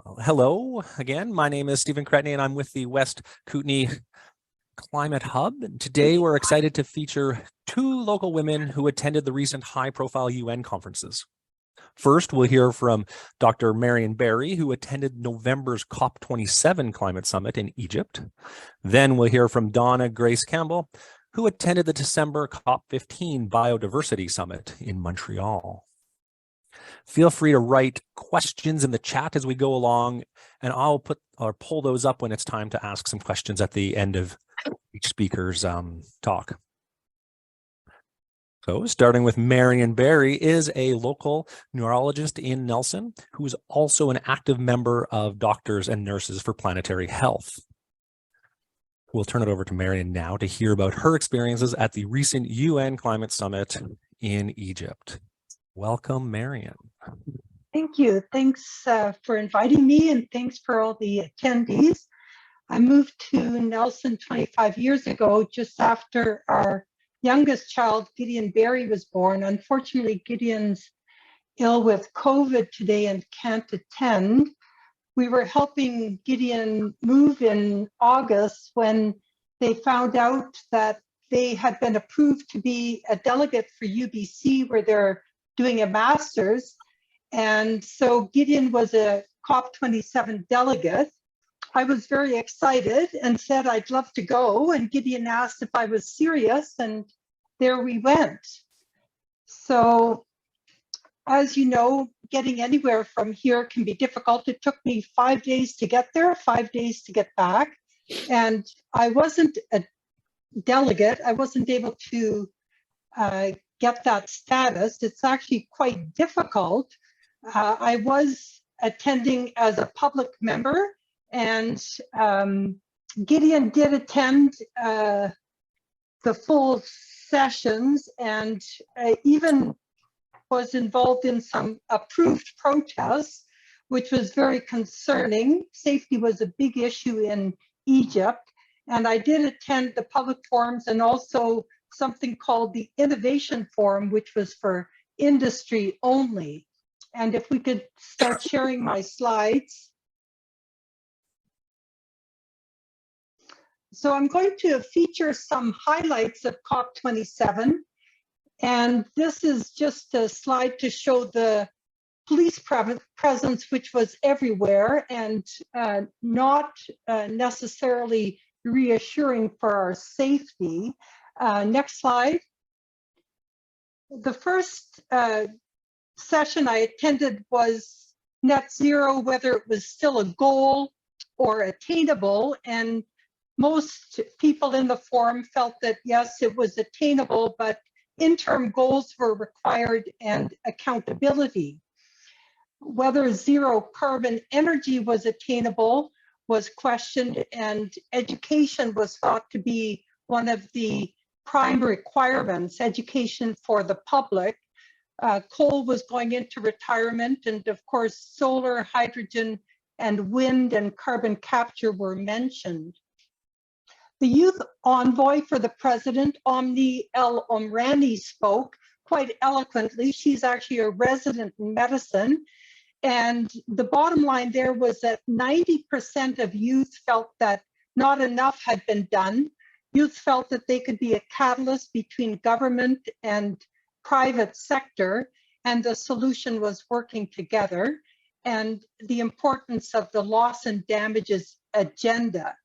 Well, hello again. My name is Stephen Cretney, and I'm with the West Kootenay Climate Hub. And today, we're excited to feature two local women who attended the recent high-profile UN conferences. First, we'll hear from Dr. Marian Berry, who attended November's COP27 Climate Summit in Egypt. Then we'll hear from Dona Grace-Campbell, who attended the December COP15 Biodiversity Summit in Montreal. Feel free to write questions in the chat as we go along, and I'll pull those up when it's time to ask some questions at the end of each speaker's talk. So starting with Marian Berry is a local neurologist in Nelson, who is also an active member of Doctors and Nurses for Planetary Health. We'll turn it over to Marian now to hear about her experiences at the recent UN Climate Summit in Egypt. Welcome, Marian. Thank you. Thanks for inviting me, and thanks for all the attendees. I moved to Nelson 25 years ago, just after our youngest child, Gideon Berry, was born. Unfortunately, Gideon's ill with COVID today and can't attend. We were helping Gideon move in August when they found out that they had been approved to be a delegate for UBC, where they're doing a master's. And so Gideon was a COP27 delegate. I was very excited and said I'd love to go, and Gideon asked if I was serious, and there we went. So as you know, getting anywhere from here can be difficult. It took me 5 days to get there, 5 days to get back, and I wasn't a delegate. I wasn't able to get that status. It's actually quite difficult. I was attending as a public member, and Gideon did attend the full sessions, and even was involved in some approved protests, which was very concerning. Safety was a big issue in Egypt, and I did attend the public forums and also something called the Innovation Forum, which was for industry only. And if we could start sharing my slides. So I'm going to feature some highlights of COP27. And this is just a slide to show the police presence, which was everywhere and not necessarily reassuring for our safety. Next slide. The first session I attended was net zero, whether it was still a goal or attainable. And most people in the forum felt that yes, it was attainable, but interim goals were required and accountability. Whether zero carbon energy was attainable was questioned, and education was thought to be one of the prime requirements, education for the public. Coal was going into retirement, and of course, solar, hydrogen, and wind and carbon capture were mentioned. The youth envoy for the president, Omni El Omrani, spoke quite eloquently. She's actually a resident in medicine. And the bottom line there was that 90% of youth felt that not enough had been done. Youth felt that they could be a catalyst between government and private sector, and the solution was working together, and the importance of the loss and damages agenda.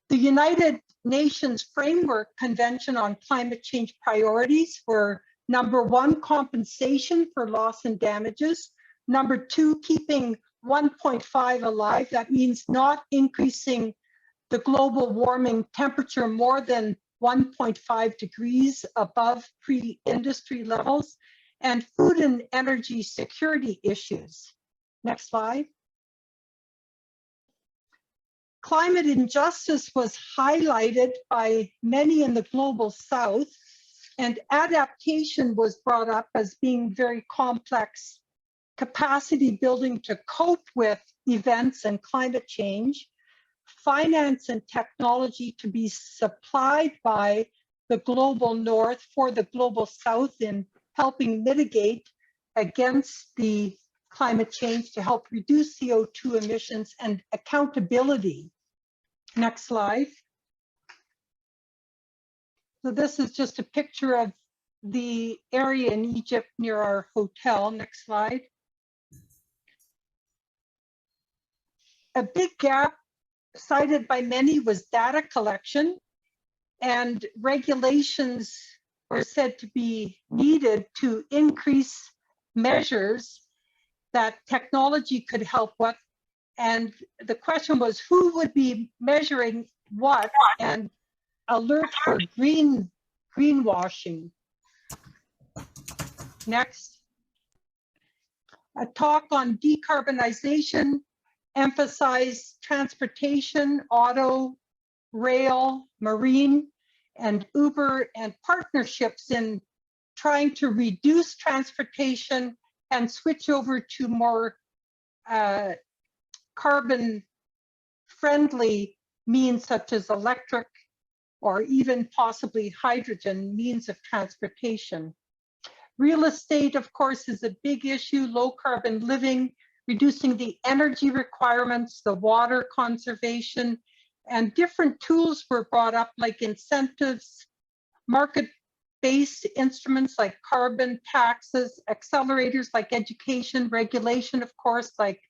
The United Nations Framework Convention on Climate Change Priorities were number 1, compensation for loss and damages. Number 2, keeping 1.5 alive. That means not increasing the global warming temperature more than 1.5 degrees above pre-industry levels, and food and energy security issues. Next slide. Climate injustice was highlighted by many in the global south, and adaptation was brought up as being very complex. Capacity building to cope with events and climate change, finance and technology to be supplied by the global north for the global south in helping mitigate against the climate change to help reduce CO2 emissions and accountability. Next slide. So this is just a picture of the area in Egypt near our hotel. Next slide. A big gap cited by many was data collection, and regulations were said to be needed to increase measures that technology could help with. And the question was, who would be measuring what and alert for greenwashing? Next. A talk on decarbonization emphasized transportation, auto, rail, marine, and Uber, and partnerships in trying to reduce transportation and switch over to more carbon-friendly means such as electric or even possibly hydrogen means of transportation. Real estate, of course, is a big issue, low carbon living, reducing the energy requirements, the water conservation, and different tools were brought up like incentives, market-based instruments like carbon taxes, accelerators like education, regulation, of course, like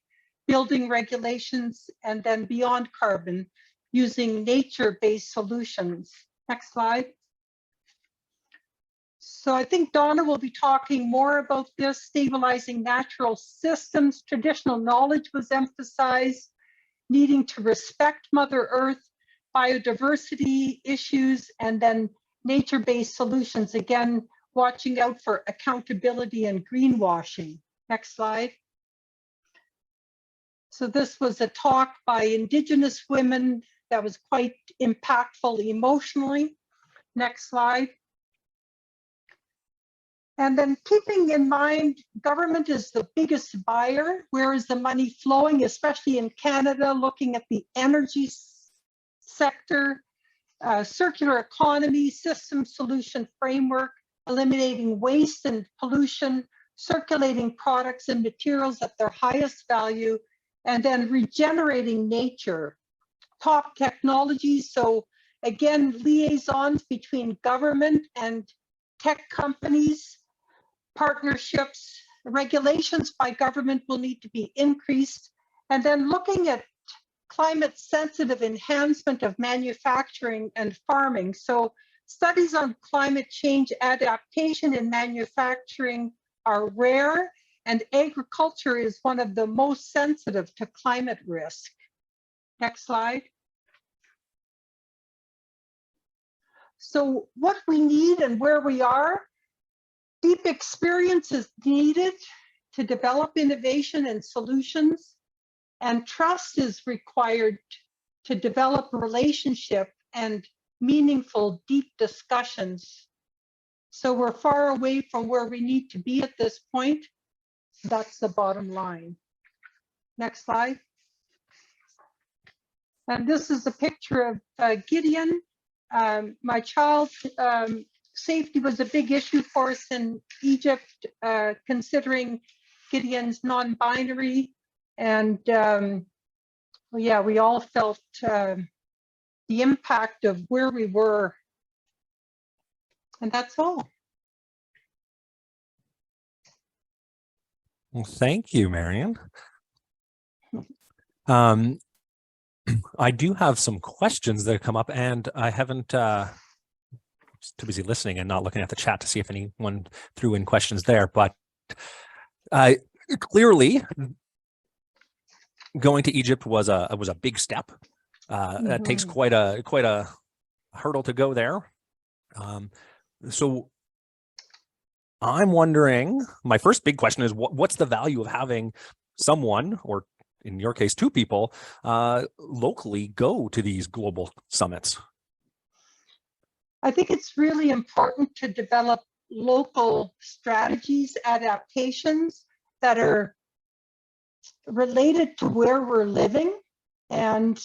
building regulations, and then beyond carbon, using nature-based solutions. Next slide. So I think Donna will be talking more about this, stabilizing natural systems. Traditional knowledge was emphasized, needing to respect Mother Earth, biodiversity issues, and then nature-based solutions. Again, watching out for accountability and greenwashing. Next slide. So this was a talk by Indigenous women that was quite impactful emotionally. Next slide. And then keeping in mind, government is the biggest buyer. Where is the money flowing, especially in Canada, looking at the energy sector, circular economy, system solution framework, eliminating waste and pollution, circulating products and materials at their highest value, and then regenerating nature, top technologies. So again, liaisons between government and tech companies, partnerships, regulations by government will need to be increased, and then looking at climate sensitive enhancement of manufacturing and farming. So studies on climate change adaptation in manufacturing are rare, and agriculture is one of the most sensitive to climate risk. Next slide. So what we need and where we are, deep experience is needed to develop innovation and solutions, and trust is required to develop a relationship and meaningful, deep discussions. So we're far away from where we need to be at this point. That's the bottom line. Next slide. And this is a picture of Gideon. My child, safety was a big issue for us in Egypt, considering Gideon's non-binary. And yeah, we all felt the impact of where we were. And that's all. Well, thank you, Marian. I do have some questions that have come up, and I haven't just too busy listening and not looking at the chat to see if anyone threw in questions there. But clearly, going to Egypt was a big step. That takes quite a hurdle to go there. So I'm wondering, my first big question is, what's the value of having someone, or in your case, two people, locally go to these global summits? I think it's really important to develop local strategies, adaptations that are related to where we're living. And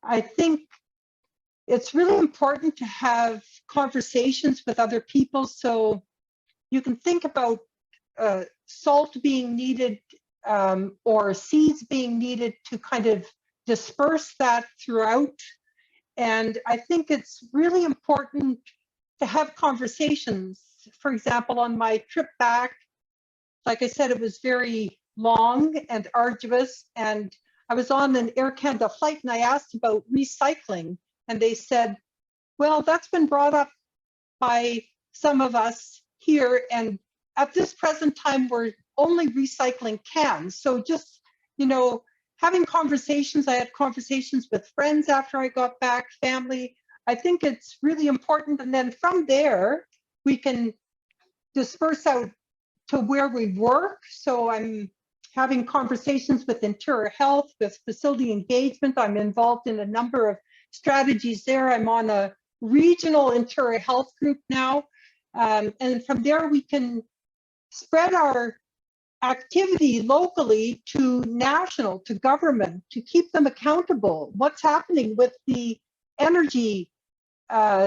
I think it's really important to have conversations with other people. So you can think about salt being needed or seeds being needed to kind of disperse that throughout. And I think it's really important to have conversations. For example, on my trip back, like I said, it was very long and arduous, and I was on an Air Canada flight and I asked about recycling, and they said, well, that's been brought up by some of us here, and at this present time, we're only recycling cans. So just, you know, having conversations, I had conversations with friends after I got back, family. I think it's really important. And then from there, we can disperse out to where we work. So I'm having conversations with interior health, with facility engagement. I'm involved in a number of strategies there. I'm on a regional interior health group now. And from there, we can spread our activity locally to national, to government, to keep them accountable. What's happening with the energy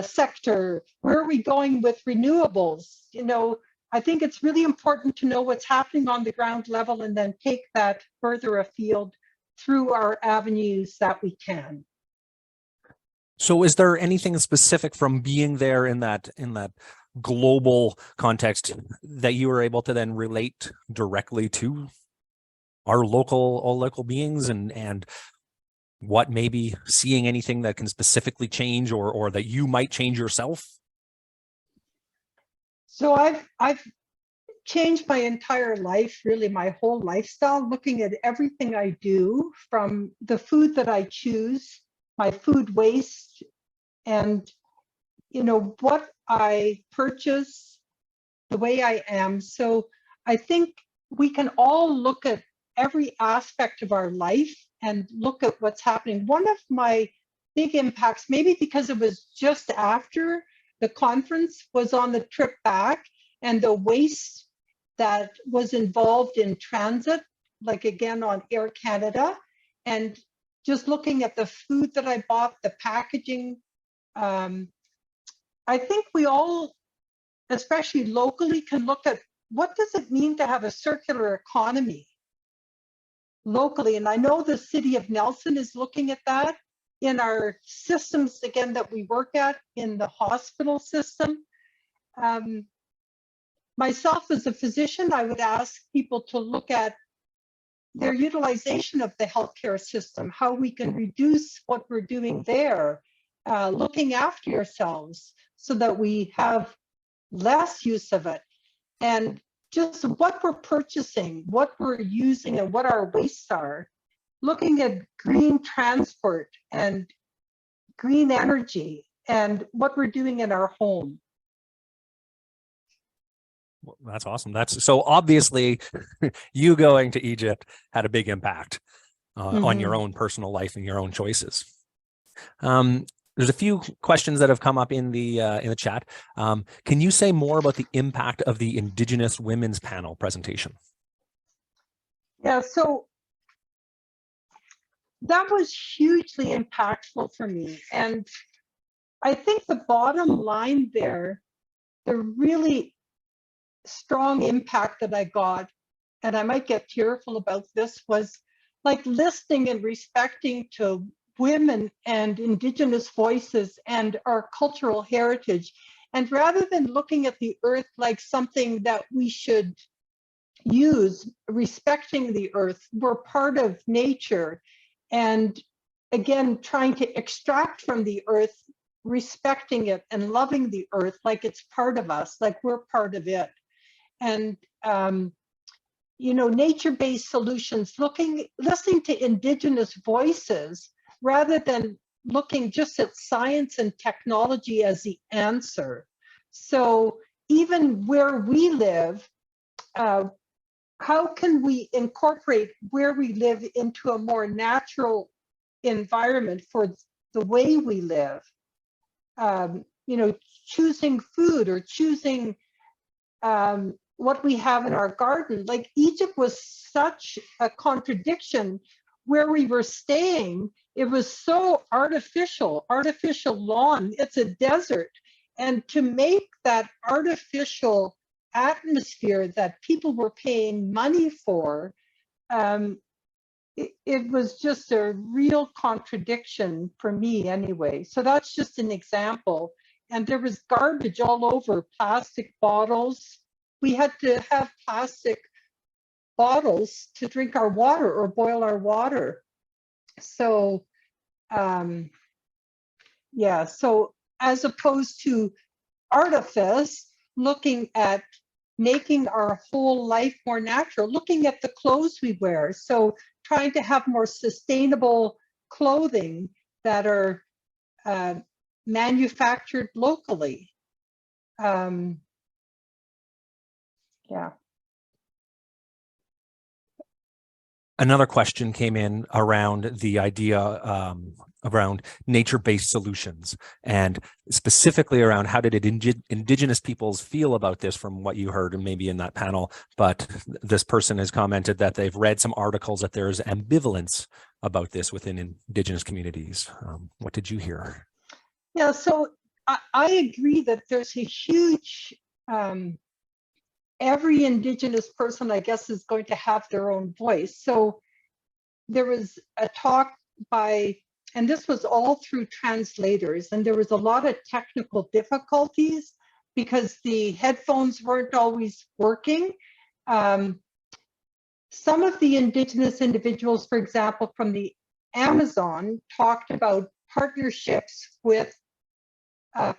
sector? Where are we going with renewables? You know, I think it's really important to know what's happening on the ground level and then take that further afield through our avenues that we can. So is there anything specific from being there in that global context that you were able to then relate directly to our all local beings, and what maybe seeing anything that can specifically change or that you might change yourself? So I've changed my entire life, really my whole lifestyle, looking at everything I do, from the food that I choose, my food waste, and you know what I purchase, the way I am. So I think we can all look at every aspect of our life and look at what's happening. One of my big impacts, maybe because it was just after the conference, was on the trip back and the waste that was involved in transit, like again on Air Canada, and just looking at the food that I bought, the packaging. I think we all, especially locally, can look at what does it mean to have a circular economy locally. And I know the city of Nelson is looking at that in our systems, again, that we work at in the hospital system. Myself as a physician, I would ask people to look at their utilization of the healthcare system, how we can reduce what we're doing there, looking after yourselves so that we have less use of it, and just what we're purchasing, what we're using, and what our wastes are. Looking at green transport and green energy and what we're doing in our home. Well, that's awesome. That's so obviously you going to Egypt had a big impact on your own personal life and your own choices. There's a few questions that have come up in the chat. Can you say more about the impact of the Indigenous Women's Panel presentation? Yeah, so that was hugely impactful for me. And I think the bottom line there, the really strong impact that I got, and I might get tearful about this, was like listening and respecting to women and Indigenous voices and our cultural heritage. And rather than looking at the earth like something that we should use, respecting the earth, we're part of nature. And again, trying to extract from the earth, respecting it and loving the earth like it's part of us, like we're part of it. And you know, nature-based solutions, listening to Indigenous voices rather than looking just at science and technology as the answer. So even where we live, how can we incorporate where we live into a more natural environment for the way we live? You know, choosing food or choosing what we have in our garden. Like Egypt was such a contradiction. Where we were staying, it was so artificial lawn, it's a desert. And to make that artificial atmosphere that people were paying money for it was just a real contradiction for me anyway. So that's just an example. And there was garbage all over, plastic bottles. We had to have plastic bottles to drink our water or boil our water. So, yeah, so as opposed to artifice, looking at making our whole life more natural, looking at the clothes we wear. So trying to have more sustainable clothing that are manufactured locally. Yeah. Another question came in around the idea around nature-based solutions, and specifically around how did Indigenous peoples feel about this from what you heard and maybe in that panel. But this person has commented that they've read some articles that there's ambivalence about this within Indigenous communities. What did you hear? Yeah, so I agree that there's a huge, every Indigenous person, I guess, is going to have their own voice. So there was a talk by, and this was all through translators, and there was a lot of technical difficulties because the headphones weren't always working. Some of the Indigenous individuals, for example, from the Amazon, talked about partnerships with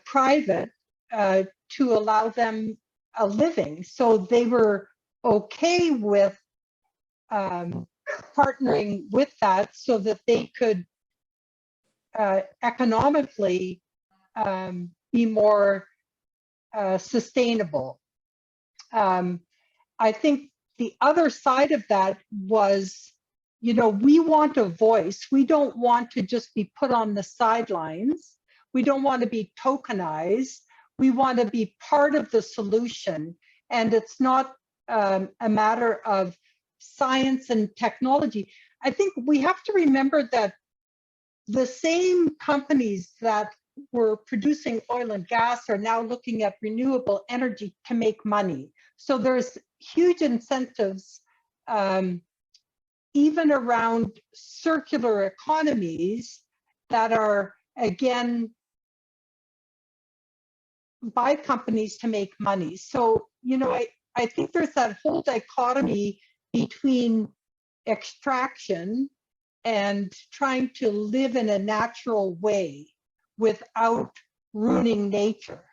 private to allow them a living. So they were okay with partnering with that so that they could economically be more sustainable. I think the other side of that was, you know, we want a voice. We don't want to just be put on the sidelines. We don't want to be tokenized. We want to be part of the solution. And it's not a matter of science and technology. I think we have to remember that the same companies that were producing oil and gas are now looking at renewable energy to make money. So there's huge incentives, even around circular economies that are, again, by companies to make money. So, you know, I think there's that whole dichotomy between extraction and trying to live in a natural way without ruining nature.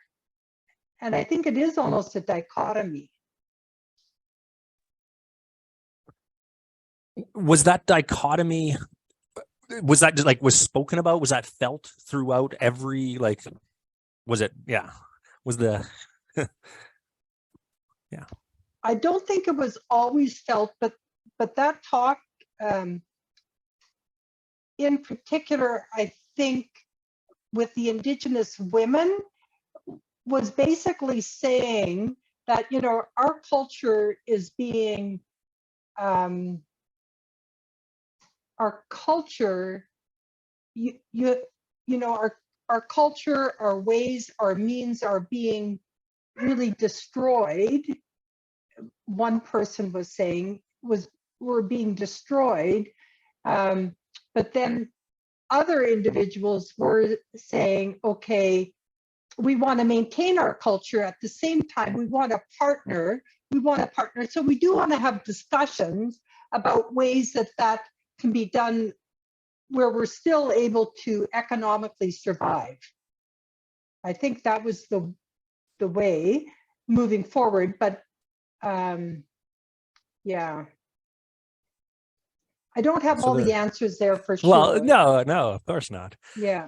And I think it is almost a dichotomy. Was that dichotomy, was that just like, was spoken about? Was that felt throughout every, like, was it, yeah, was the, yeah. I don't think it was always felt, but that talk, in particular, I think with the Indigenous women, was basically saying that, you know, our culture is being, our culture, you know, our culture, our ways, our means are being really destroyed. One person was saying we're being destroyed. But then other individuals were saying, okay, we want to maintain our culture at the same time. We want to partner. So we do want to have discussions about ways that can be done where we're still able to economically survive. I think that was the way moving forward, but yeah. I don't have all the answers there for sure. Well, no, of course not. Yeah.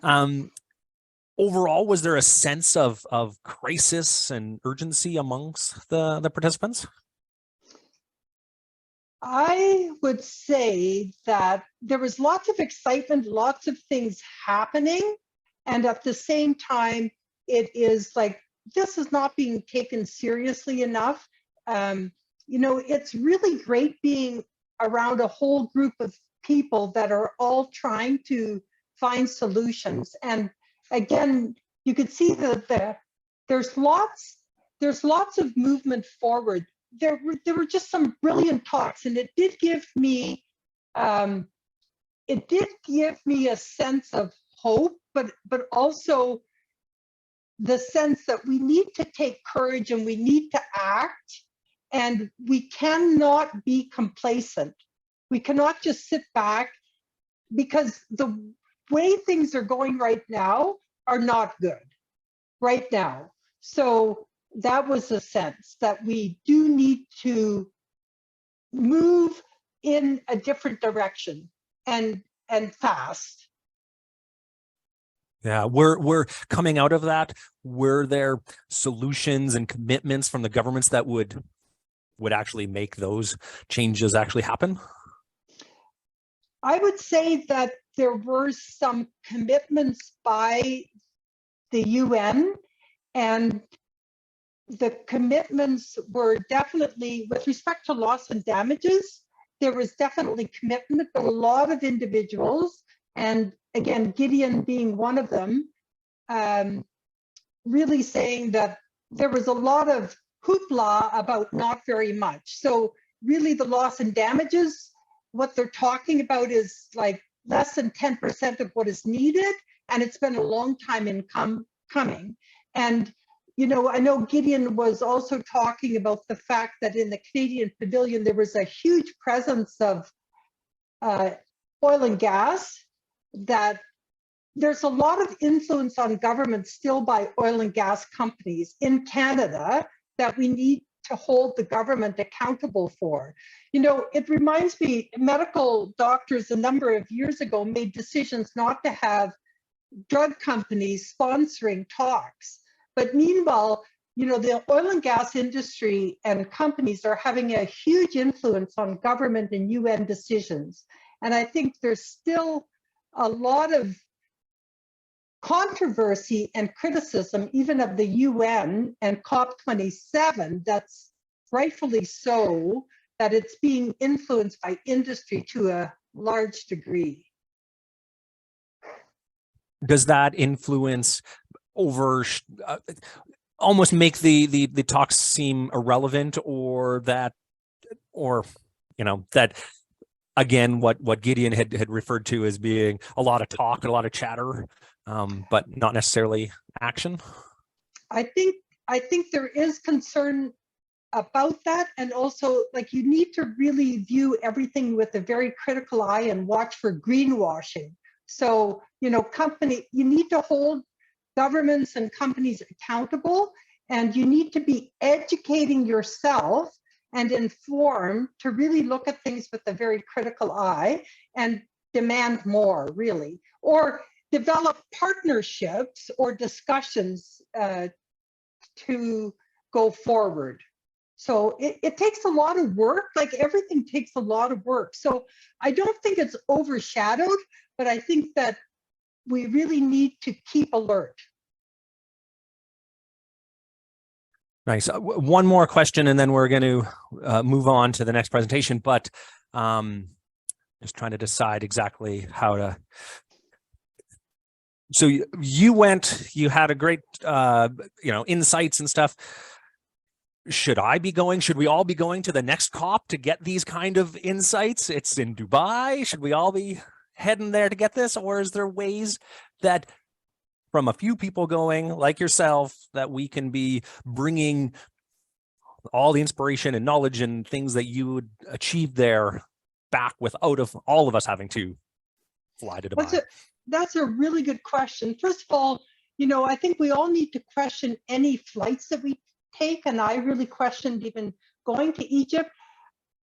Overall, was there a sense of crisis and urgency amongst the participants? I would say that there was lots of excitement, lots of things happening. And at the same time, it is like, this is not being taken seriously enough. You know, it's really great being around a whole group of people that are all trying to find solutions. And again, you could see that there's lots of movement forward there were just some brilliant talks, and it did give me a sense of hope, but also the sense that we need to take courage and we need to act, and we cannot be complacent. We cannot just sit back, because the way things are going right now are not good right now. So that was a sense that we do need to move in a different direction, and fast. Yeah, we're coming out of that. Were there solutions and commitments from the governments that would actually make those changes actually happen? I would say that there were some commitments by the UN, and the commitments were definitely, with respect to loss and damages, there was definitely commitment, but a lot of individuals, and again, Gideon being one of them, really saying that there was a lot of hoopla about not very much. So really the loss and damages, what they're talking about is like less than 10% of what is needed, and it's been a long time in coming. And you know, I know Gideon was also talking about the fact that in the Canadian Pavilion, there was a huge presence of oil and gas, that there's a lot of influence on government still by oil and gas companies in Canada that we need to hold the government accountable for. You know, it reminds me, medical doctors a number of years ago made decisions not to have drug companies sponsoring talks. But meanwhile, you know, the oil and gas industry and companies are having a huge influence on government and UN decisions. And I think there's still a lot of controversy and criticism, even of the UN and COP27, that's rightfully so, that it's being influenced by industry to a large degree. Does that influence almost make the talks seem irrelevant, or that again, what Gideon had referred to as being a lot of talk and a lot of chatter, but not necessarily action? I think there is concern about that, and also like you need to really view everything with a very critical eye and watch for greenwashing. So, you know, you need to hold governments and companies accountable, and you need to be educating yourself and informed to really look at things with a very critical eye and demand more, really, or develop partnerships or discussions to go forward. So it takes a lot of work, like everything takes a lot of work. So I don't think it's overshadowed, but I think that we really need to keep alert. Nice. One more question, and then we're going to move on to the next presentation. But just trying to decide exactly how to. So you had a great, insights and stuff. Should I be going? Should we all be going to the next COP to get these kind of insights? It's in Dubai. Should we all be heading there to get this? Or is there ways that from a few people going like yourself that we can be bringing all the inspiration and knowledge and things that you would achieve there back without all of us having to fly to Dubai? That's a really good question. First of all, you know, I think we all need to question any flights that we take, and I really questioned even going to Egypt.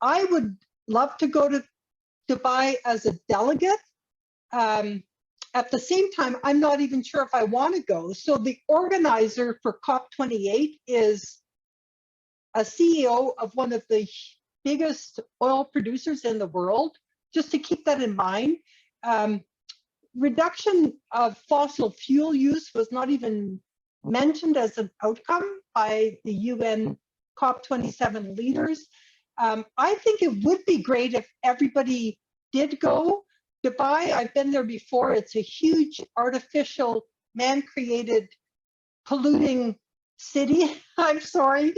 I would love to go to Dubai as a delegate. At the same time, I'm not even sure if I want to go. So the organizer for COP28 is a CEO of one of the biggest oil producers in the world, just to keep that in mind. Reduction of fossil fuel use was not even mentioned as an outcome by the UN COP27 leaders. I think it would be great if everybody did go. Dubai, I've been there before. It's a huge artificial, man-created, polluting city. I'm sorry.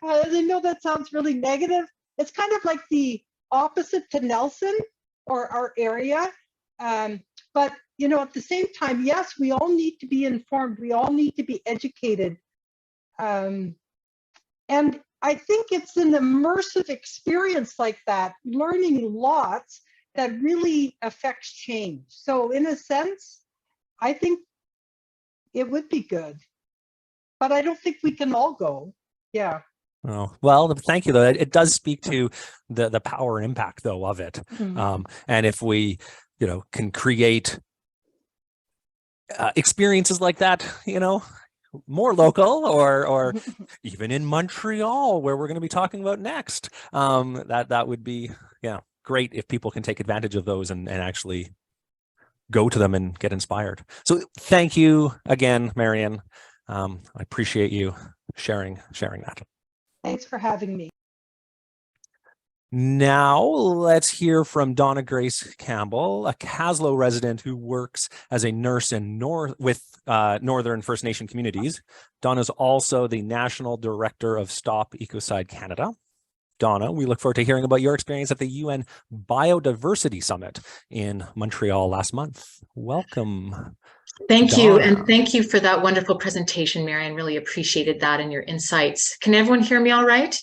I know that sounds really negative. It's kind of like the opposite to Nelson or our area. But, you know, at the same time, yes, we all need to be informed. We all need to be educated. And I think it's an immersive experience like that, learning lots, that really affects change. So in a sense, I think it would be good, but I don't think we can all go. Yeah. Oh, well, thank you, though. It does speak to the power and impact, though, of it. And if we, you know, can create experiences like that, you know, more local or even in Montreal, where we're going to be talking about next, that would be, yeah, great if people can take advantage of those and actually go to them and get inspired. So thank you again, Marian. I appreciate you sharing that. Thanks for having me. Now let's hear from Dona Grace-Campbell, a Kaslo resident who works as a nurse in Northern First Nation communities. Dona is also the National Director of Stop Ecocide Canada. Dona, we look forward to hearing about your experience at the UN Biodiversity Summit in Montreal last month. Welcome. Thank you, and thank you for that wonderful presentation, Marian. Really appreciated that and your insights. Can everyone hear me all right?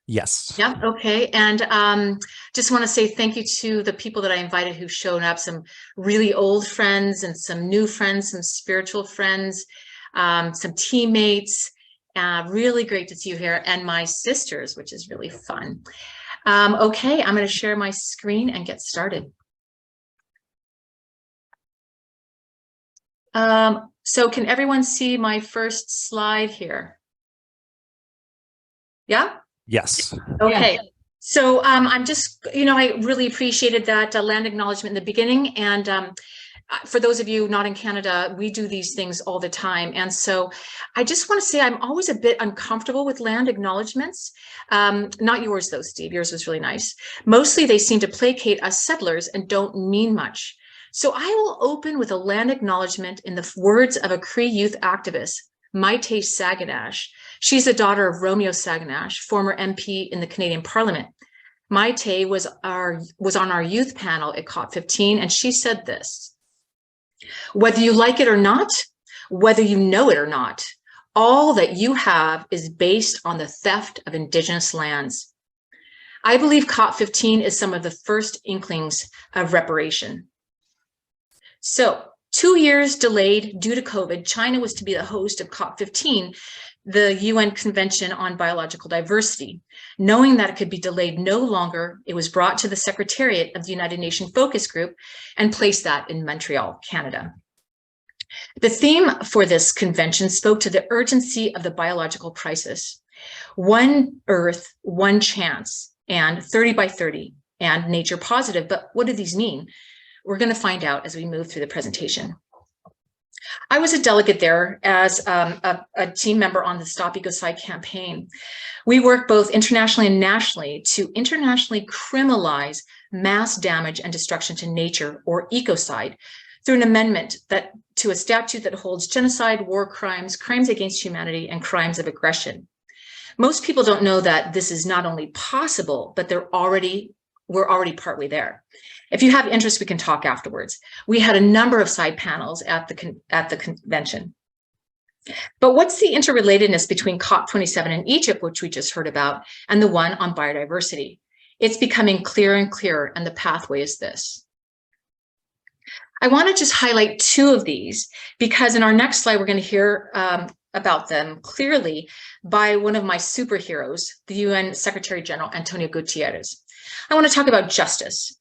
Yes. Yeah, okay. And just want to say thank you to the people that I invited who've shown up, some really old friends and some new friends, some spiritual friends, some teammates. Really great to see you here, and my sisters, which is really fun. Okay, I'm going to share my screen and get started. So can everyone see my first slide here? Yeah? Yes. Okay. Yes. So I'm just, you know, I really appreciated that land acknowledgement in the beginning. And for those of you not in Canada, we do these things all the time. And so I just want to say I'm always a bit uncomfortable with land acknowledgements. Not yours though, Steve. Yours was really nice. Mostly they seem to placate us settlers and don't mean much. So I will open with a land acknowledgement in the words of a Cree youth activist, Maite Saganash. She's the daughter of Romeo Saganash, former MP in the Canadian Parliament. Maite was on our youth panel at COP15, and she said this: whether you like it or not, whether you know it or not, all that you have is based on the theft of Indigenous lands. I believe COP15 is some of the first inklings of reparation. So 2 years delayed due to COVID, China was to be the host of COP15, the UN Convention on Biological Diversity. Knowing that it could be delayed no longer, it was brought to the Secretariat of the United Nations Focus Group and placed that in Montreal, Canada. The theme for this convention spoke to the urgency of the biological crisis. One Earth, one chance, and 30 by 30, and nature positive. But what do these mean? We're going to find out as we move through the presentation. I was a delegate there as a team member on the Stop Ecocide campaign. We work both internationally and nationally to internationally criminalize mass damage and destruction to nature, or ecocide, through an amendment to a statute that holds genocide, war crimes, crimes against humanity, and crimes of aggression. Most people don't know that this is not only possible, but we're already partway there. If you have interest, we can talk afterwards. We had a number of side panels at the convention. But what's the interrelatedness between COP27 in Egypt, which we just heard about, and the one on biodiversity? It's becoming clearer and clearer, and the pathway is this. I want to just highlight two of these because in our next slide, we're going to hear about them clearly by one of my superheroes, the UN Secretary General, Antonio Guterres. I want to talk about justice,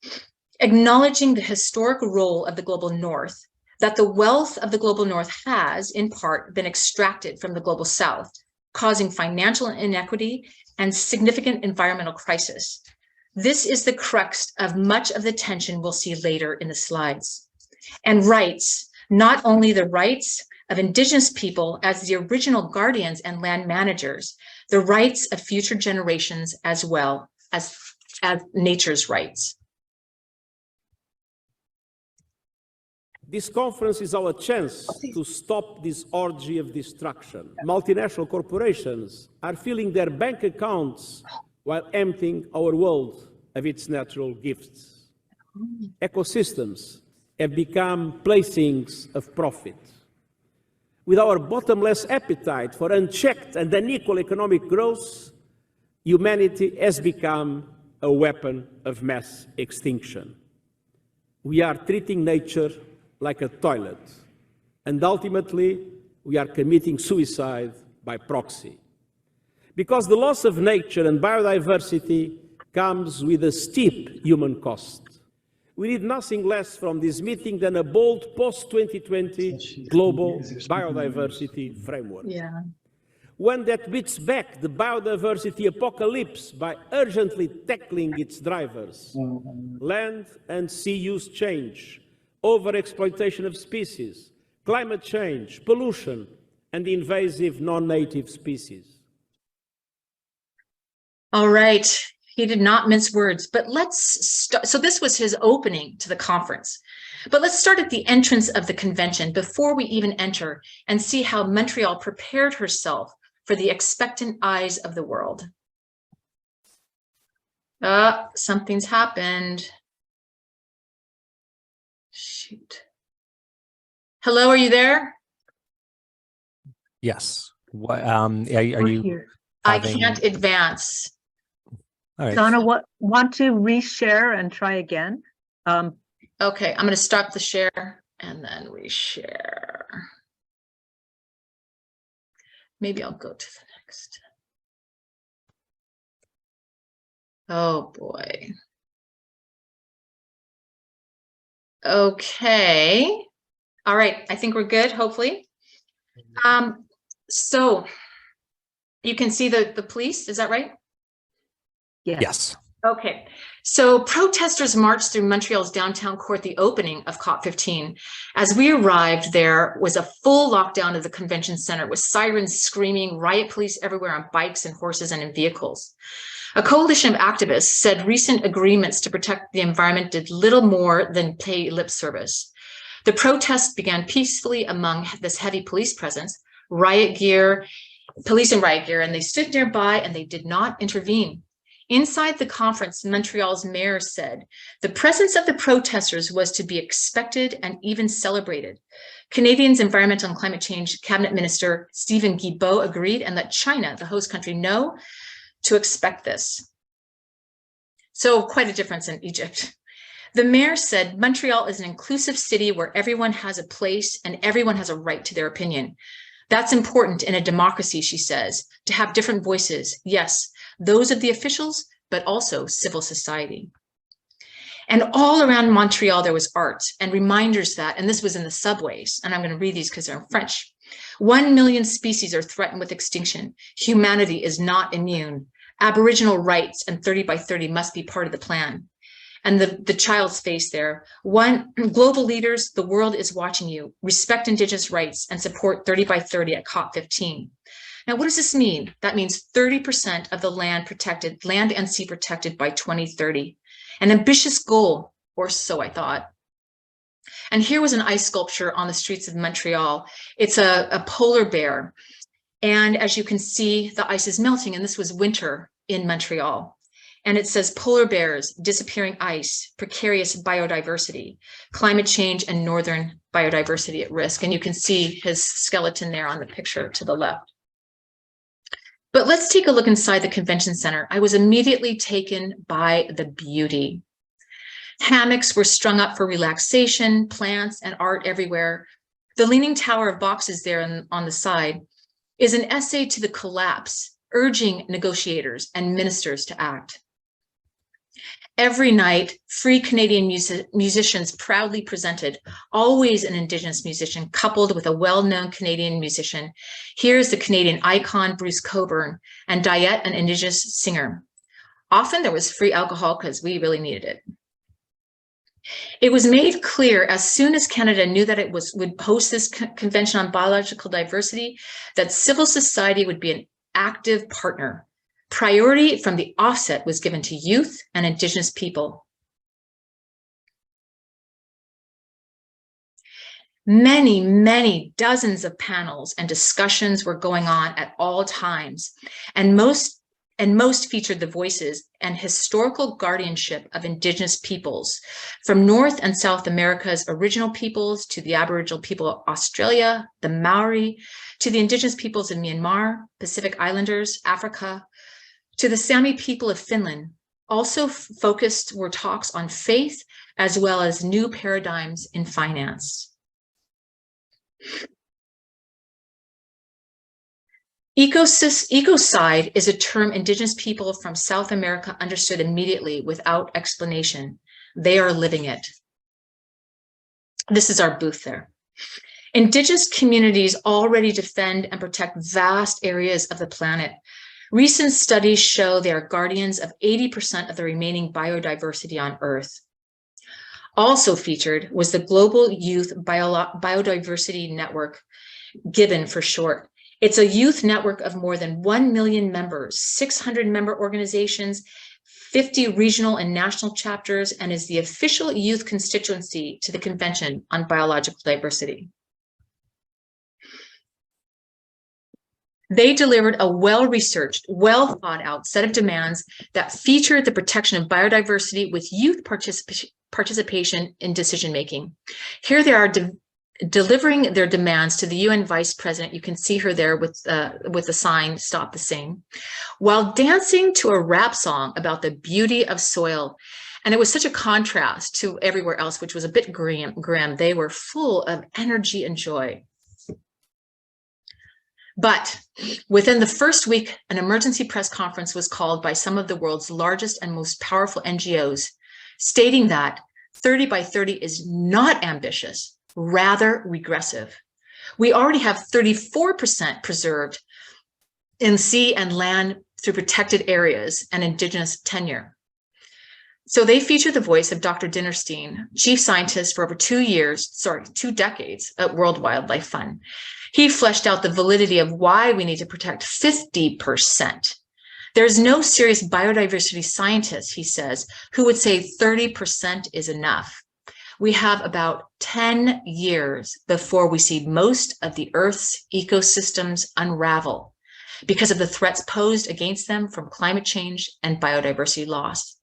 acknowledging the historic role of the global north, that the wealth of the global north has, in part, been extracted from the global south, causing financial inequity and significant environmental crisis. This is the crux of much of the tension we'll see later in the slides. And rights, not only the rights of Indigenous people as the original guardians and land managers, the rights of future generations as well as nature's rights. This conference is our chance to stop this orgy of destruction. Multinational corporations are filling their bank accounts while emptying our world of its natural gifts. Ecosystems have become playthings of profit. With our bottomless appetite for unchecked and unequal economic growth, humanity has become a weapon of mass extinction. We are treating nature like a toilet, and ultimately, we are committing suicide by proxy. Because the loss of nature and biodiversity comes with a steep human cost. We need nothing less from this meeting than a bold post-2020 global biodiversity framework. Yeah. One that beats back the biodiversity apocalypse by urgently tackling its drivers: land and sea use change, overexploitation of species, climate change, pollution, and invasive non-native species. All right. He did not mince words, but let's start. So this was his opening to the conference. But let's start at the entrance of the convention before we even enter and see how Montreal prepared herself for the expectant eyes of the world. Something's happened. Shoot. Hello, are you there? Yes. What, are you Here. I having- can't advance. All right. Donna, want to reshare and try again? Okay, I'm going to stop the share and then reshare. Maybe I'll go to the next. Oh boy. Okay. All right, I think we're good, hopefully. So you can see the police, is that right? Yes. Okay, so protesters marched through Montreal's downtown core at the opening of COP15. As we arrived, there was a full lockdown of the convention center with sirens screaming, riot police everywhere on bikes and horses and in vehicles. A coalition of activists said recent agreements to protect the environment did little more than pay lip service. The protests began peacefully among this heavy police presence, police in riot gear, and they stood nearby and they did not intervene. Inside the conference, Montreal's mayor said, the presence of the protesters was to be expected and even celebrated. Canadians' Environmental and Climate Change Cabinet Minister Stephen Guilbeault agreed and let China, the host country, know to expect this. So quite a difference in Egypt. The mayor said, Montreal is an inclusive city where everyone has a place and everyone has a right to their opinion. That's important in a democracy, she says, to have different voices. Yes, those of the officials, but also civil society. And all around Montreal, there was art and reminders that, and this was in the subways, and I'm going to read these because they're in French. 1 million species are threatened with extinction. Humanity is not immune. Aboriginal rights and 30 by 30 must be part of the plan. And the child's face there. Global leaders, the world is watching you. Respect Indigenous rights and support 30 by 30 at COP15. Now, what does this mean? That means 30% of the land protected, land and sea protected by 2030. An ambitious goal, or so I thought. And here was an ice sculpture on the streets of Montreal. It's a polar bear. And as you can see, the ice is melting, and this was winter in Montreal. And it says polar bears, disappearing ice, precarious biodiversity, climate change and northern biodiversity at risk. And you can see his skeleton there on the picture to the left. But let's take a look inside the convention center. I was immediately taken by the beauty. Hammocks were strung up for relaxation, plants and art everywhere. The Leaning Tower of boxes there on the side is an essay to the collapse, urging negotiators and ministers to act. Every night, free Canadian musicians proudly presented, always an Indigenous musician coupled with a well-known Canadian musician. Here's the Canadian icon, Bruce Cockburn, and Diet, an Indigenous singer. Often there was free alcohol because we really needed it. It was made clear as soon as Canada knew that it would host this convention on biological diversity, that civil society would be an active partner. Priority from the offset was given to youth and Indigenous people. Many dozens of panels and discussions were going on at all times, and most featured the voices and historical guardianship of Indigenous peoples, from North and South America's original peoples to the Aboriginal people of Australia, the Maori, to the Indigenous peoples of Myanmar, Pacific Islanders, Africa, to the Sami people of Finland. Also focused were talks on faith as well as new paradigms in finance. Ecocide is a term Indigenous people from South America understood immediately without explanation. They are living it. This is our booth there. Indigenous communities already defend and protect vast areas of the planet. Recent studies show they are guardians of 80% of the remaining biodiversity on Earth. Also featured was the Global Youth Biodiversity Network, Gideon for short. It's a youth network of more than 1 million members, 600 member organizations, 50 regional and national chapters, and is the official youth constituency to the Convention on Biological Diversity. They delivered a well-researched, well-thought-out set of demands that featured the protection of biodiversity with youth participation in decision-making. Here they are delivering their demands to the UN Vice President. You can see her there with the sign, Stop the Same, while dancing to a rap song about the beauty of soil. And it was such a contrast to everywhere else, which was a bit grim. They were full of energy and joy. But within the first week, an emergency press conference was called by some of the world's largest and most powerful NGOs, stating that 30 by 30 is not ambitious, rather regressive. We already have 34% preserved in sea and land through protected areas and Indigenous tenure. So they feature the voice of Dr. Dinnerstein, chief scientist for over 2 decades at World Wildlife Fund. He fleshed out the validity of why we need to protect 50%. There's no serious biodiversity scientist, he says, who would say 30% is enough. We have about 10 years before we see most of the Earth's ecosystems unravel because of the threats posed against them from climate change and biodiversity loss.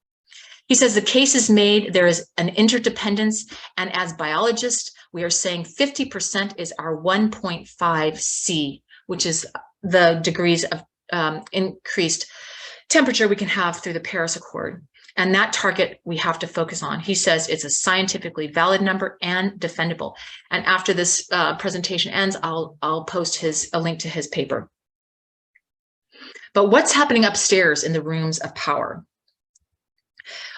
He says the case is made, there is an interdependence, and as biologists, we are saying 50% is our 1.5 C, which is the degrees of increased temperature we can have through the Paris Accord. And that target we have to focus on. He says it's a scientifically valid number and defendable. And after this presentation ends, I'll post a link to his paper. But what's happening upstairs in the rooms of power?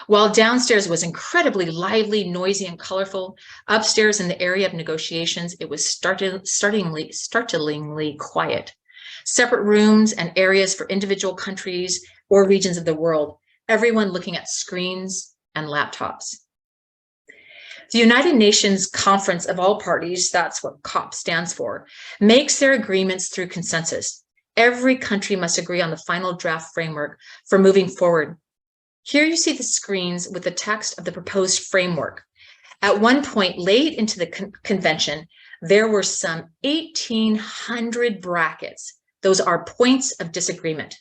While downstairs was incredibly lively, noisy, and colorful, upstairs in the area of negotiations, it was startlingly quiet. Separate rooms and areas for individual countries or regions of the world, everyone looking at screens and laptops. The United Nations Conference of All Parties, that's what COP stands for, makes their agreements through consensus. Every country must agree on the final draft framework for moving forward. Here you see the screens with the text of the proposed framework. At one point late into the convention, there were some 1,800 brackets. Those are points of disagreement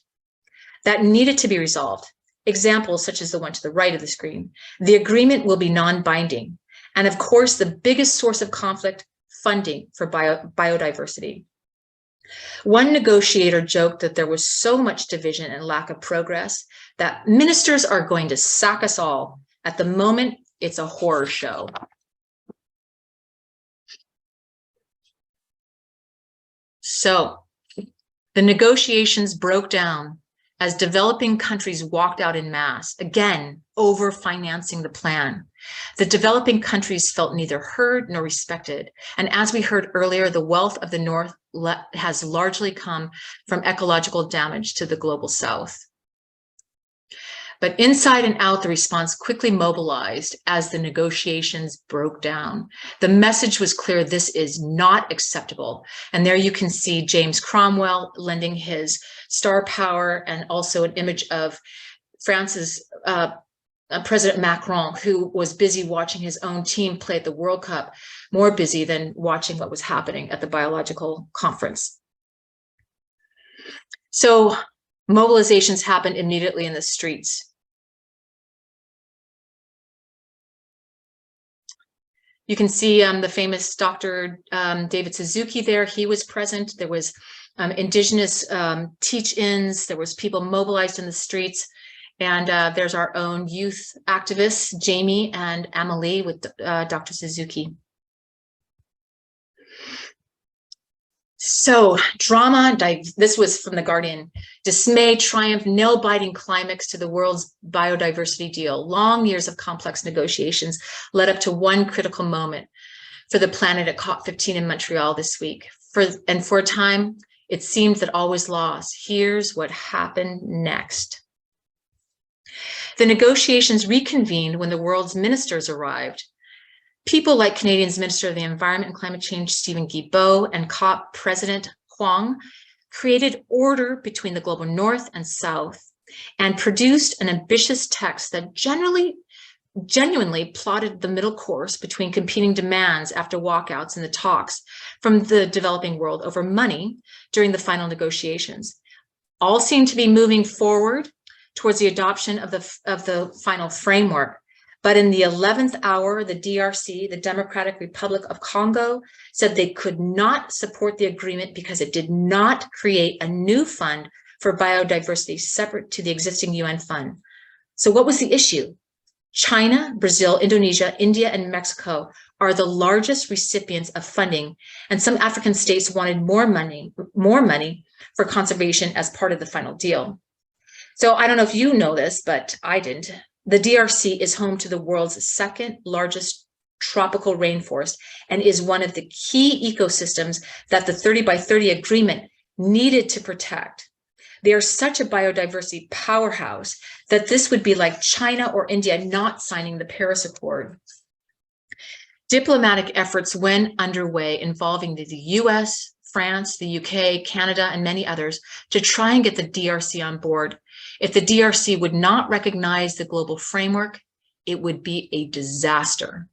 that needed to be resolved. Examples such as the one to the right of the screen. The agreement will be non-binding. And of course, the biggest source of conflict, funding for biodiversity. One negotiator joked that there was so much division and lack of progress that ministers are going to sack us all. At the moment, it's a horror show. So the negotiations broke down as developing countries walked out en masse, again, over-financing the plan. The developing countries felt neither heard nor respected. And as we heard earlier, the wealth of the North has largely come from ecological damage to the global South. But inside and out, the response quickly mobilized as the negotiations broke down. The message was clear, this is not acceptable. And there you can see James Cromwell lending his star power and also an image of France's President Macron, who was busy watching his own team play at the World Cup, more busy than watching what was happening at the biological conference. So mobilizations happened immediately in the streets. You can see the famous Dr. David Suzuki there. He was present. There was indigenous teach-ins. There was people mobilized in the streets. And there's our own youth activists, Jamie and Amelie, with Dr. Suzuki. So drama, this was from The Guardian. Dismay, triumph, nail-biting climax to the world's biodiversity deal. Long years of complex negotiations led up to one critical moment for the planet at COP15 in Montreal this week. For a time, it seemed that all was lost. Here's what happened next. The negotiations reconvened when the world's ministers arrived. People like Canadian's Minister of the Environment and Climate Change, Stephen Guilbeault, and COP President Huang created order between the global north and south and produced an ambitious text that genuinely plotted the middle course between competing demands after walkouts in the talks from the developing world over money during the final negotiations. All seemed to be moving forward towards the adoption of the final framework. But in the 11th hour, the DRC, the Democratic Republic of Congo, said they could not support the agreement because it did not create a new fund for biodiversity separate to the existing UN fund. So what was the issue? China, Brazil, Indonesia, India, and Mexico are the largest recipients of funding, and some African states wanted more money for conservation as part of the final deal. So I don't know if you know this, but I didn't. The DRC is home to the world's second largest tropical rainforest and is one of the key ecosystems that the 30 by 30 agreement needed to protect. They are such a biodiversity powerhouse that this would be like China or India not signing the Paris Accord. Diplomatic efforts went underway involving the US, France, the UK, Canada, and many others to try and get the DRC on board. If the DRC would not recognize the global framework, it would be a disaster.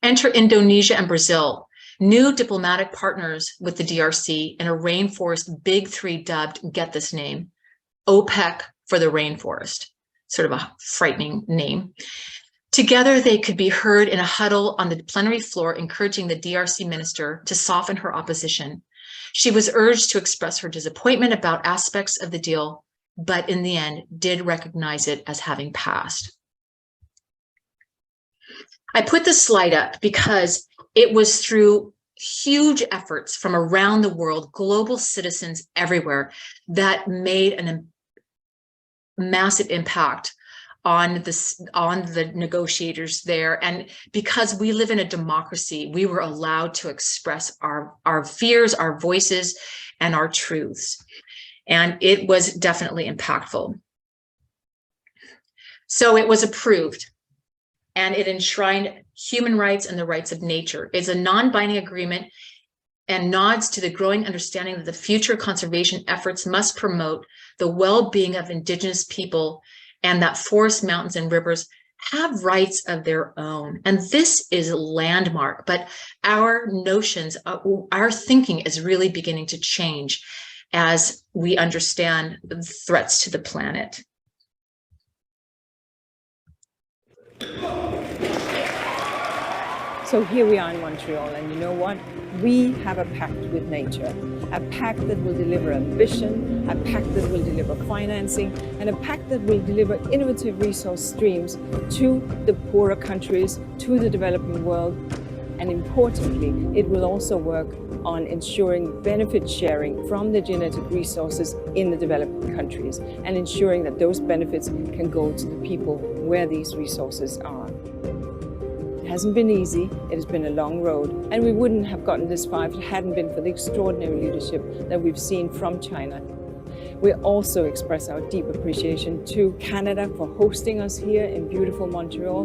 Enter Indonesia and Brazil, new diplomatic partners with the DRC in a rainforest big three dubbed, get this name, OPEC for the rainforest, sort of a frightening name. Together, they could be heard in a huddle on the plenary floor, encouraging the DRC minister to soften her opposition. She was urged to express her disappointment about aspects of the deal, but in the end did recognize it as having passed. I put this slide up because it was through huge efforts from around the world, global citizens everywhere, that made a massive impact on the negotiators there. And because we live in a democracy, we were allowed to express our fears, our voices, and our truths. And it was definitely impactful. So it was approved, and it enshrined human rights and the rights of nature. It's a non-binding agreement and nods to the growing understanding that the future conservation efforts must promote the well-being of Indigenous people, and that forests, mountains, and rivers have rights of their own. And this is a landmark, but our notions, our thinking is really beginning to change as we understand the threats to the planet. So here we are in Montreal, and you know what? We have a pact with nature, a pact that will deliver ambition, a pact that will deliver financing, and a pact that will deliver innovative resource streams to the poorer countries, to the developing world. And importantly, it will also work on ensuring benefit sharing from the genetic resources in the developing countries, and ensuring that those benefits can go to the people where these resources are. It hasn't been easy, it has been a long road, and we wouldn't have gotten this far if it hadn't been for the extraordinary leadership that we've seen from China. We also express our deep appreciation to Canada for hosting us here in beautiful Montreal.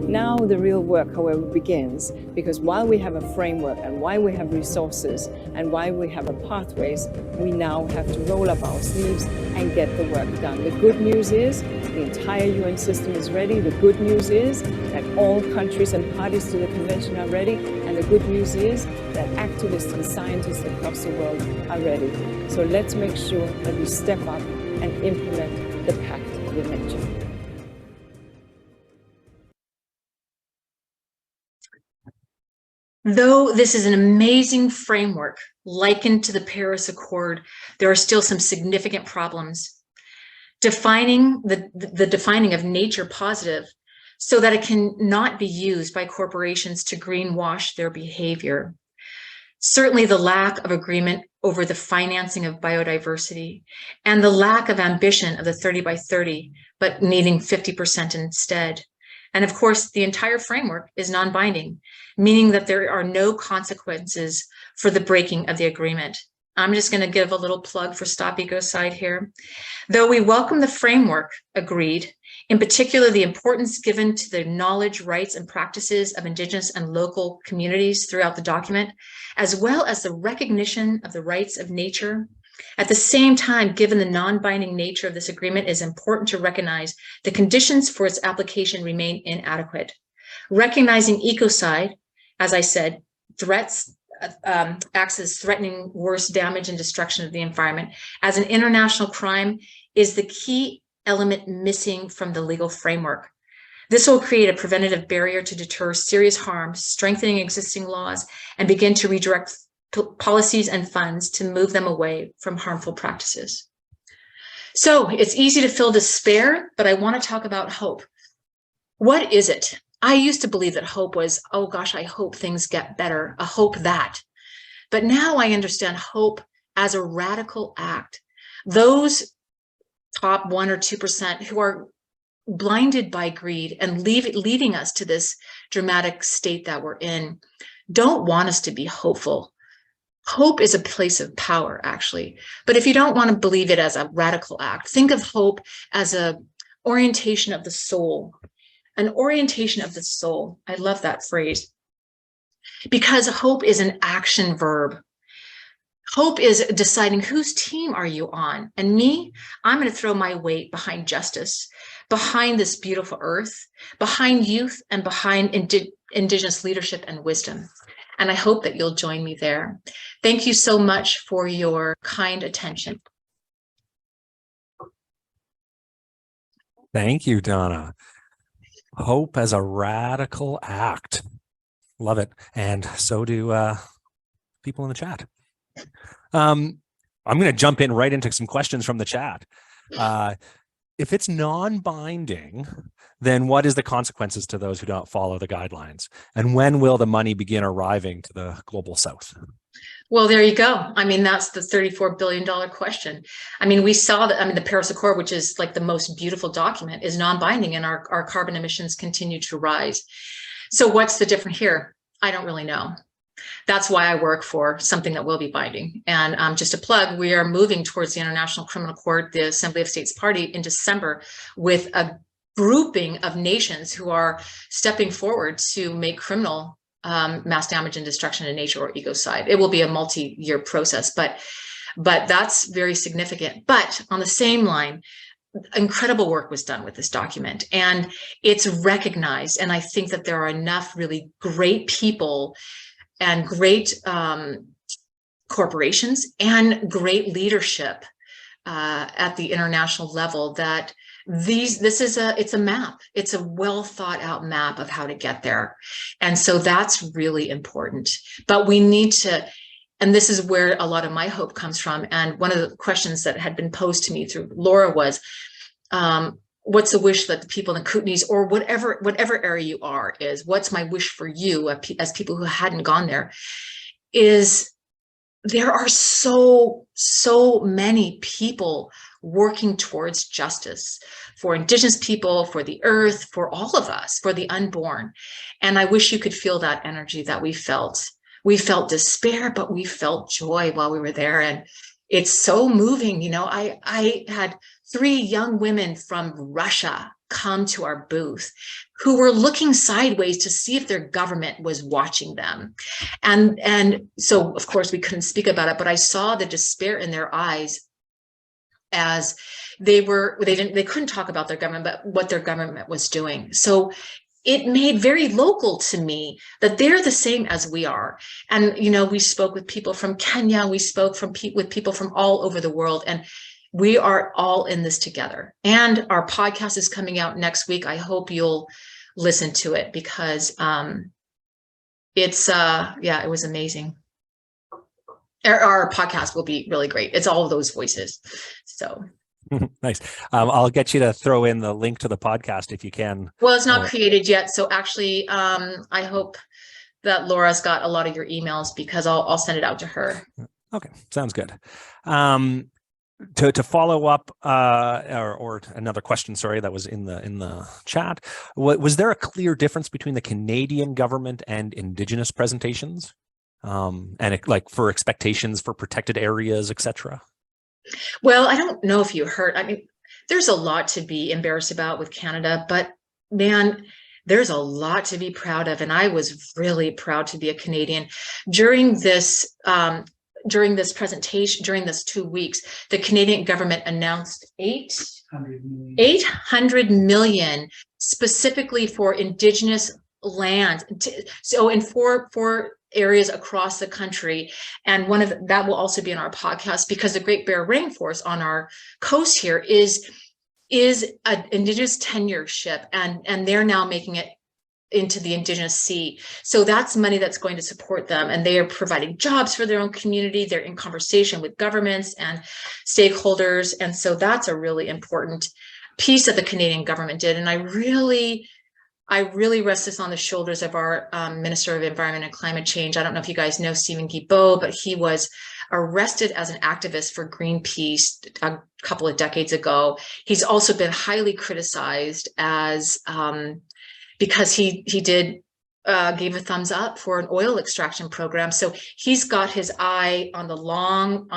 Now the real work, however, begins, because while we have a framework and while we have resources and while we have a pathways, we now have to roll up our sleeves and get the work done. The good news is the entire UN system is ready. The good news is that all countries and parties to the convention are ready. And the good news is that activists and scientists across the world are ready. So let's make sure that we step up and implement the pact with nature. Though this is an amazing framework likened to the Paris Accord, there are still some significant problems. Defining the defining of nature positive so that it can not be used by corporations to greenwash their behavior. Certainly the lack of agreement over the financing of biodiversity and the lack of ambition of the 30 by 30, but needing 50% instead. And of course, the entire framework is non-binding, meaning that there are no consequences for the breaking of the agreement. I'm just going to give a little plug for Stop Ecocide here. Though we welcome the framework agreed, in particular the importance given to the knowledge, rights, and practices of Indigenous and local communities throughout the document, as well as the recognition of the rights of nature. At the same time, given the non-binding nature of this agreement, it is important to recognize the conditions for its application remain inadequate. Recognizing ecocide, as I said, acts as threatening worse damage and destruction of the environment as an international crime is the key element missing from the legal framework. This will create a preventative barrier to deter serious harm, strengthening existing laws, and begin to redirect policies and funds to move them away from harmful practices. So it's easy to feel despair, but I want to talk about hope. What is it? I used to believe that hope was, oh gosh, I hope things get better, a hope that. But now I understand hope as a radical act. Those top 1 or 2% who are blinded by greed and leading us to this dramatic state that we're in don't want us to be hopeful. Hope is a place of power, actually. But if you don't want to believe it as a radical act, think of hope as an orientation of the soul. An orientation of the soul. I love that phrase. Because hope is an action verb. Hope is deciding whose team are you on. And me, I'm going to throw my weight behind justice, behind this beautiful earth, behind youth, and behind Indigenous leadership and wisdom. And I hope that you'll join me there. Thank you so much for your kind attention. Thank you, Dona. Hope as a radical act. Love it. And so do people in the chat. I'm going to jump in right into some questions from the chat. If it's non-binding, then what is the consequences to those who don't follow the guidelines? And when will the money begin arriving to the global south? Well, there you go. I mean, that's the $34 billion question. I mean, we saw that, I mean, the Paris Accord, which is like the most beautiful document, is non-binding, and our carbon emissions continue to rise. So what's the difference here? I don't really know. That's why I work for something that will be binding. And just a plug, we are moving towards the International Criminal Court, the Assembly of States Party, in December with a grouping of nations who are stepping forward to make criminal mass damage and destruction in nature, or ecocide. It will be a multi-year process, but that's very significant. But on the same line, incredible work was done with this document, and it's recognized. And I think that there are enough really great people and great corporations and great leadership at the international level that it's a map. It's a well thought out map of how to get there. And so that's really important. But we need to, and this is where a lot of my hope comes from. And one of the questions that had been posed to me through Laura was, what's the wish that the people in the Kootenays, or whatever area you are, is, what's my wish for you as people who hadn't gone there, is there are so many people working towards justice for Indigenous people, for the earth, for all of us, for the unborn. And I wish you could feel that energy that we felt. We felt despair, but we felt joy while we were there. And it's so moving. You know, I had 3 young women from Russia come to our booth who were looking sideways to see if their government was watching them. And so, of course, we couldn't speak about it, but I saw the despair in their eyes as they couldn't talk about their government, but what their government was doing. So it made very local to me that they're the same as we are. And, you know, we spoke with people from Kenya, we spoke with people from all over the world, and we are all in this together. And our podcast is coming out next week. I hope you'll listen to it, because it was amazing. Our podcast will be really great. It's all of those voices. So nice. I'll get you to throw in the link to the podcast if you can. Well, it's not created yet. So actually, I hope that Laura's got a lot of your emails, because I'll send it out to her. Okay, sounds good. To follow up, or another question, sorry, that was in the chat. Was there a clear difference between the Canadian government and Indigenous presentations? And like for expectations for protected areas, etc.? Well, I don't know if you heard. I mean, there's a lot to be embarrassed about with Canada, but man, there's a lot to be proud of. And I was really proud to be a Canadian. During this presentation, during this 2 weeks, the Canadian government announced $800 million specifically for Indigenous land. So in four areas across the country, and that will also be in our podcast, because the Great Bear Rainforest on our coast here is an Indigenous tenureship, and they're now making it into the Indigenous Sea. So that's money that's going to support them, and they are providing jobs for their own community. They're in conversation with governments and stakeholders, and so that's a really important piece that the Canadian government did. And I really rest this on the shoulders of our Minister of Environment and Climate Change. I don't know if you guys know Stephen Guilbeault, but he was arrested as an activist for Greenpeace a couple of decades ago. He's also been highly criticized as because he gave a thumbs up for an oil extraction program. So he's got his eye on the long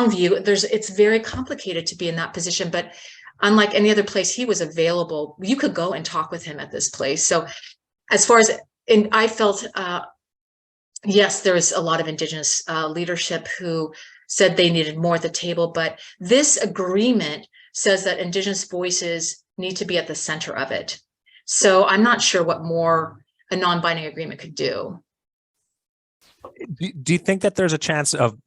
view. It's very complicated to be in that position, but unlike any other place, he was available. You could go and talk with him at this place. So as far as, and I felt, yes, there was a lot of Indigenous leadership who said they needed more at the table, but this agreement says that Indigenous voices need to be at the center of it. So I'm not sure what more a non-binding agreement could do. Do you think that there's a chance of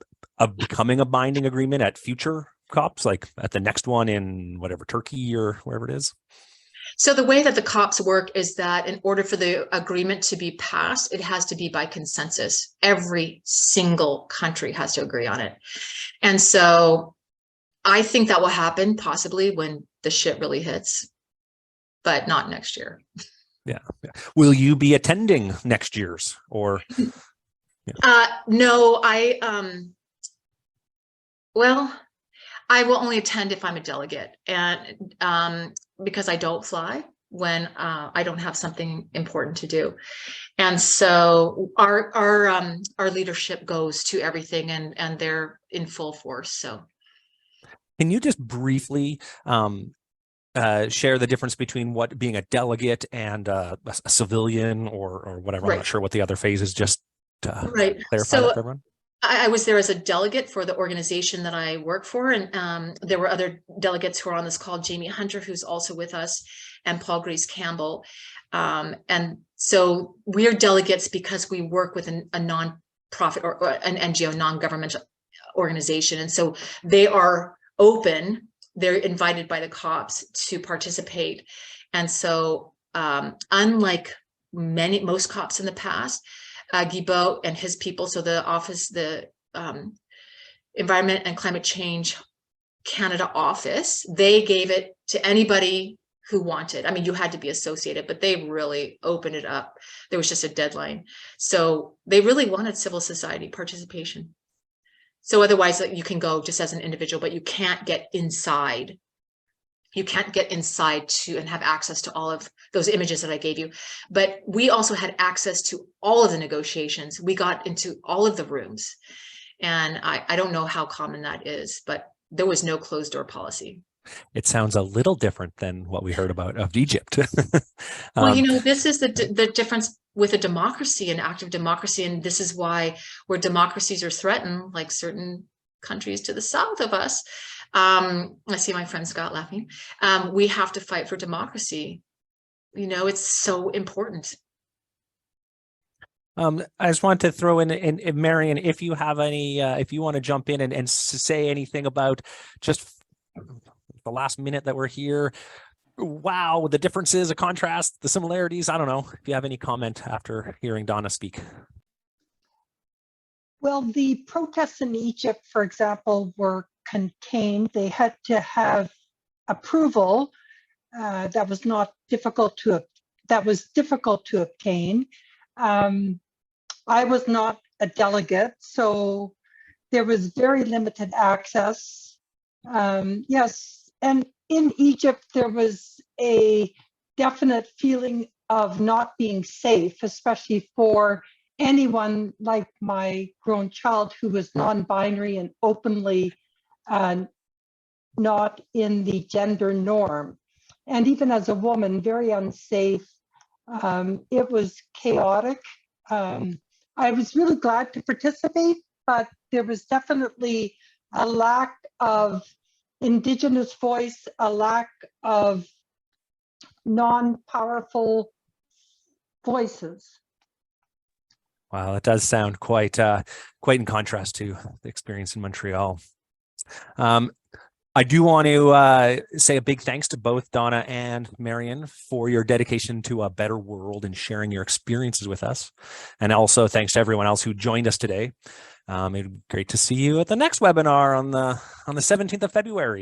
becoming a binding agreement at future COPs, like at the next one in whatever, Turkey or wherever it is? So the way that the COPs work is that in order for the agreement to be passed, it has to be by consensus. Every single country has to agree on it. And so I think that will happen possibly when the shit really hits, but not next year. Yeah. Will you be attending next year's, or? Yeah. No, well, I will only attend if I'm a delegate, and because I don't fly when I don't have something important to do. And so our leadership goes to everything, and they're in full force. So can you just briefly share the difference between what being a delegate and a civilian or whatever? Right. I'm not sure what the other phase is, just right. clarify that for everyone. I was there as a delegate for the organization that I work for, and there were other delegates who are on this call, Jamie Hunter, who's also with us, and Dona Grace-Campbell. And so we're delegates because we work with a non-profit or an NGO, non-governmental organization. And so they are open, they're invited by the COPs to participate. And so unlike most COPs in the past, Guilbeault and his people, so the Environment and Climate Change Canada office, they gave it to anybody who wanted. I mean, you had to be associated, but they really opened it up. There was just a deadline. So they really wanted civil society participation. So otherwise, you can go just as an individual, but you can't get inside. You can't get inside and have access to all of those images that I gave you. But we also had access to all of the negotiations. We got into all of the rooms. And I don't know how common that is, but there was no closed door policy. It sounds a little different than what we heard about of Egypt. Well, you know, this is the difference with a democracy, an active democracy. And this is why where democracies are threatened, like certain countries to the south of us, I see my friend Scott laughing, we have to fight for democracy. You know, it's so important. I just want to throw in Marian, if you have any, if you want to jump in and say anything about just the last minute that we're here. Wow, the differences, the contrast, the similarities. I don't know if you have any comment after hearing Dona speak. Well, the protests in Egypt, for example, were contained. They had to have approval that was difficult to obtain. I was not a delegate, so there was very limited access. Yes, and in Egypt, there was a definite feeling of not being safe, especially for anyone like my grown child who was non-binary and openly not in the gender norm. And even as a woman, very unsafe. It was chaotic. I was really glad to participate, but there was definitely a lack of Indigenous voice, a lack of non-powerful voices. Wow, it does sound quite in contrast to the experience in Montreal. I do want to say a big thanks to both Dona and Marian for your dedication to a better world and sharing your experiences with us. And also thanks to everyone else who joined us today. It'd be great to see you at the next webinar on the 17th of February.